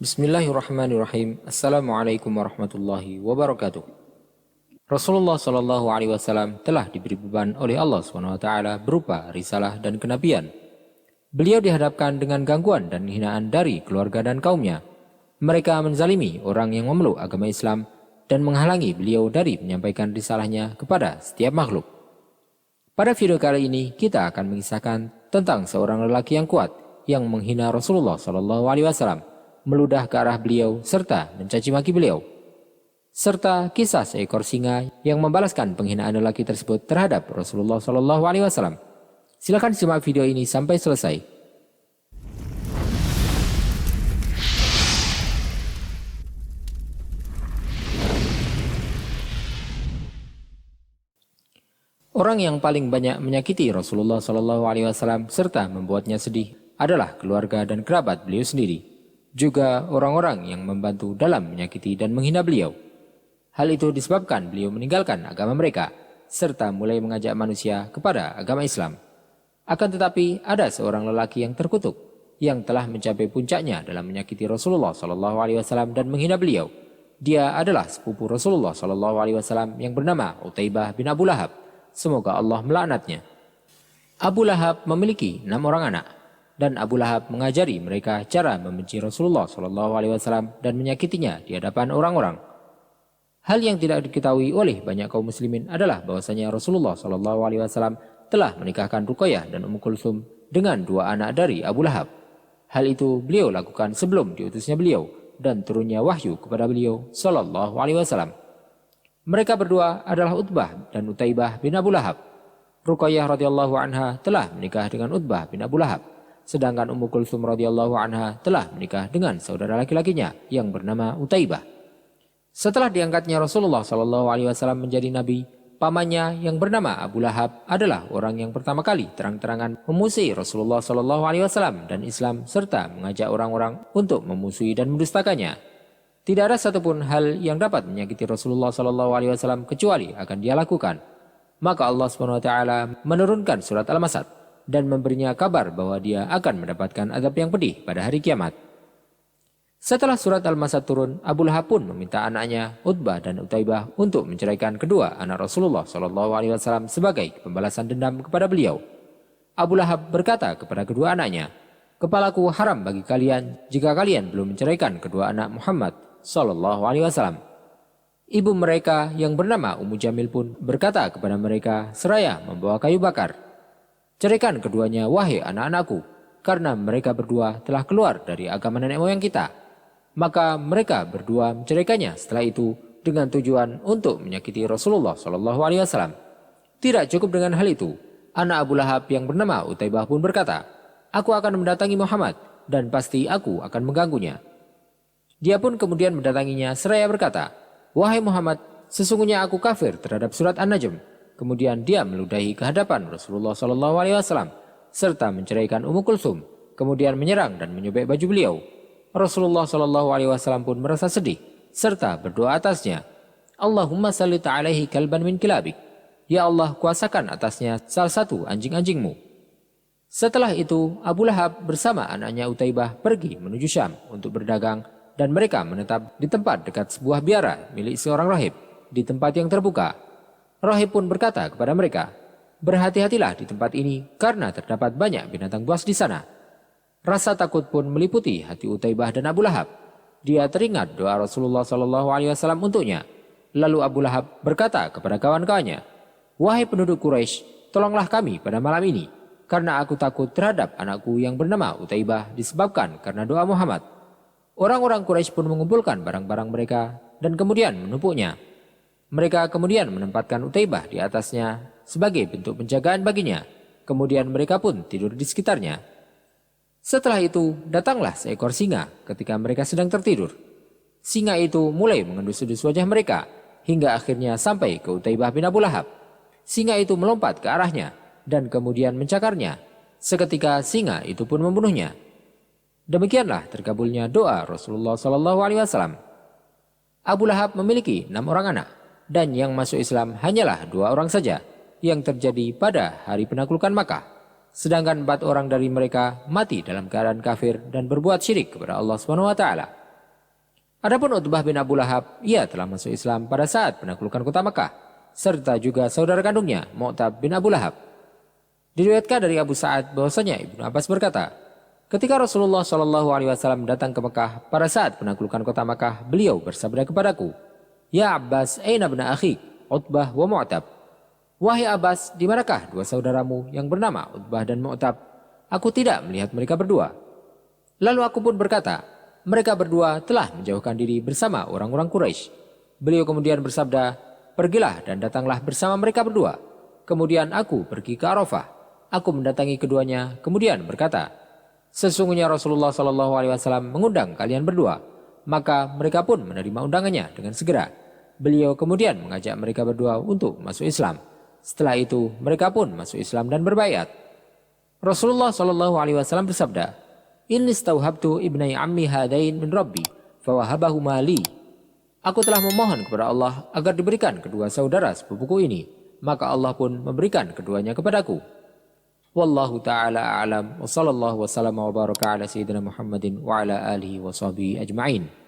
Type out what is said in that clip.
Bismillahirrahmanirrahim. Assalamualaikum warahmatullahi wabarakatuh. Rasulullah Shallallahu Alaihi Wasallam telah diberi beban oleh Allah SWT berupa risalah dan kenabian. Beliau dihadapkan dengan gangguan dan hinaan dari keluarga dan kaumnya. Mereka menzalimi orang yang memeluk agama Islam dan menghalangi beliau dari menyampaikan risalahnya kepada setiap makhluk. Pada video kali ini kita akan mengisahkan tentang seorang lelaki yang kuat yang menghina Rasulullah Shallallahu Alaihi Wasallam, meludah ke arah beliau serta mencaci maki beliau, serta kisah seekor singa yang membalaskan penghinaan lelaki tersebut terhadap Rasulullah Shallallahu Alaihi Wasallam. Silakan simak video ini sampai selesai. Orang yang paling banyak menyakiti Rasulullah Shallallahu Alaihi Wasallam serta membuatnya sedih adalah keluarga dan kerabat beliau sendiri, juga orang-orang yang membantu dalam menyakiti dan menghina beliau. Hal itu disebabkan beliau meninggalkan agama mereka, serta mulai mengajak manusia kepada agama Islam. Akan tetapi ada seorang lelaki yang terkutuk, yang telah mencapai puncaknya dalam menyakiti Rasulullah SAW dan menghina beliau. Dia adalah sepupu Rasulullah SAW yang bernama Utaibah bin Abu Lahab. Semoga Allah melaknatnya. Abu Lahab memiliki 6 orang anak, dan Abu Lahab mengajari mereka cara membenci Rasulullah SAW dan menyakitinya di hadapan orang-orang. Hal yang tidak diketahui oleh banyak kaum muslimin adalah bahwasanya Rasulullah SAW telah menikahkan Ruqayyah dan Ummu Kulsum dengan 2 anak dari Abu Lahab. Hal itu beliau lakukan sebelum diutusnya beliau dan turunnya wahyu kepada beliau SAW. Mereka berdua adalah Utbah dan Utaibah bin Abu Lahab. Ruqayyah radhiyallahu anha telah menikah dengan Utbah bin Abu Lahab, sedangkan Ummu Kulsum radhiyallahu anha telah menikah dengan saudara laki-lakinya yang bernama Utaibah. Setelah diangkatnya Rasulullah SAW menjadi nabi, pamannya yang bernama Abu Lahab adalah orang yang pertama kali terang-terangan memusuhi Rasulullah SAW dan Islam serta mengajak orang-orang untuk memusuhi dan mendustakannya. Tidak ada satupun hal yang dapat menyakiti Rasulullah SAW kecuali akan dia lakukan. Maka Allah SWT menurunkan surat Al-Masad dan memberinya kabar bahwa dia akan mendapatkan azab yang pedih pada hari kiamat. Setelah surat Al-Masad turun, Abu Lahab pun meminta anaknya Utbah dan Utaibah untuk menceraikan kedua anak Rasulullah SAW sebagai pembalasan dendam kepada beliau. Abu Lahab berkata kepada kedua anaknya, "Kepalaku haram bagi kalian jika kalian belum menceraikan kedua anak Muhammad SAW." Ibu mereka yang bernama Ummu Jamil pun berkata kepada mereka seraya membawa kayu bakar, "Ceraikan keduanya wahai anak-anakku, karena mereka berdua telah keluar dari agama nenek moyang kita." Maka mereka berdua menceraikannya setelah itu dengan tujuan untuk menyakiti Rasulullah SAW. Tidak cukup dengan hal itu, anak Abu Lahab yang bernama Utaibah pun berkata, "Aku akan mendatangi Muhammad dan pasti aku akan mengganggunya." Dia pun kemudian mendatanginya seraya berkata, "Wahai Muhammad, sesungguhnya aku kafir terhadap surat An-Najm." Kemudian dia meludahi ke hadapan Rasulullah SAW serta menceraikan Ummu Kulsum, kemudian menyerang dan menyobek baju beliau. Rasulullah SAW pun merasa sedih serta berdoa atasnya, "Allahumma sallit alaihi kalban min kilabik." Ya Allah, kuasakan atasnya salah satu anjing-anjingmu. Setelah itu Abu Lahab bersama anaknya Utaibah pergi menuju Syam untuk berdagang, dan mereka menetap di tempat dekat sebuah biara milik seorang rahib di tempat yang terbuka. Rahib pun berkata kepada mereka, "Berhati-hatilah di tempat ini karena terdapat banyak binatang buas di sana." Rasa takut pun meliputi hati Utaibah dan Abu Lahab. Dia teringat doa Rasulullah SAW untuknya. Lalu Abu Lahab berkata kepada kawan-kawannya, "Wahai penduduk Quraisy, tolonglah kami pada malam ini, karena aku takut terhadap anakku yang bernama Utaibah disebabkan karena doa Muhammad." Orang-orang Quraisy pun mengumpulkan barang-barang mereka dan kemudian menumpuknya. Mereka kemudian menempatkan Utaibah di atasnya sebagai bentuk penjagaan baginya. Kemudian mereka pun tidur di sekitarnya. Setelah itu datanglah seekor singa ketika mereka sedang tertidur. Singa itu mulai mengendus-endus wajah mereka hingga akhirnya sampai ke Utaibah bin Abu Lahab. Singa itu melompat ke arahnya dan kemudian mencakarnya. Seketika singa itu pun membunuhnya. Demikianlah terkabulnya doa Rasulullah SAW. Abu Lahab memiliki 6 orang anak, dan yang masuk Islam hanyalah 2 orang saja, yang terjadi pada hari penaklukan Makkah. Sedangkan 4 orang dari mereka mati dalam keadaan kafir dan berbuat syirik kepada Allah SWT. Adapun Utbah bin Abu Lahab, ia telah masuk Islam pada saat penaklukan kota Makkah, serta juga saudara kandungnya, Mu'tab bin Abu Lahab. Diriwayatkan dari Abu Sa'ad bahwasanya Ibnu Abbas berkata, ketika Rasulullah SAW datang ke Makkah pada saat penaklukan kota Makkah, beliau bersabda kepadaku, "Ya Abbas, aina bna akhik, Utbah wa Mu'tab?" Wahai Abbas, di manakah dua saudaramu yang bernama Utbah dan Mu'tab? Aku tidak melihat mereka berdua. Lalu aku pun berkata, mereka berdua telah menjauhkan diri bersama orang-orang Quraisy. Beliau kemudian bersabda, pergilah dan datanglah bersama mereka berdua. Kemudian aku pergi ke Arafah. Aku mendatangi keduanya, kemudian berkata, sesungguhnya Rasulullah SAW mengundang kalian berdua. Maka mereka pun menerima undangannya dengan segera. Beliau kemudian mengajak mereka berdua untuk masuk Islam. Setelah itu mereka pun masuk Islam dan berbaiat. Rasulullah SAW bersabda, Inni stauhabtu ibnai ammi hadain min Rabbi, fawahabahuma li. Aku telah memohon kepada Allah agar diberikan kedua saudara sepupuku ini, maka Allah pun memberikan keduanya kepadaku. Wallahu ta'ala a'lam wa sallallahu wa sallama wa baraka ala sayyidina Muhammadin wa ala alihi wa sahbihi ajma'in.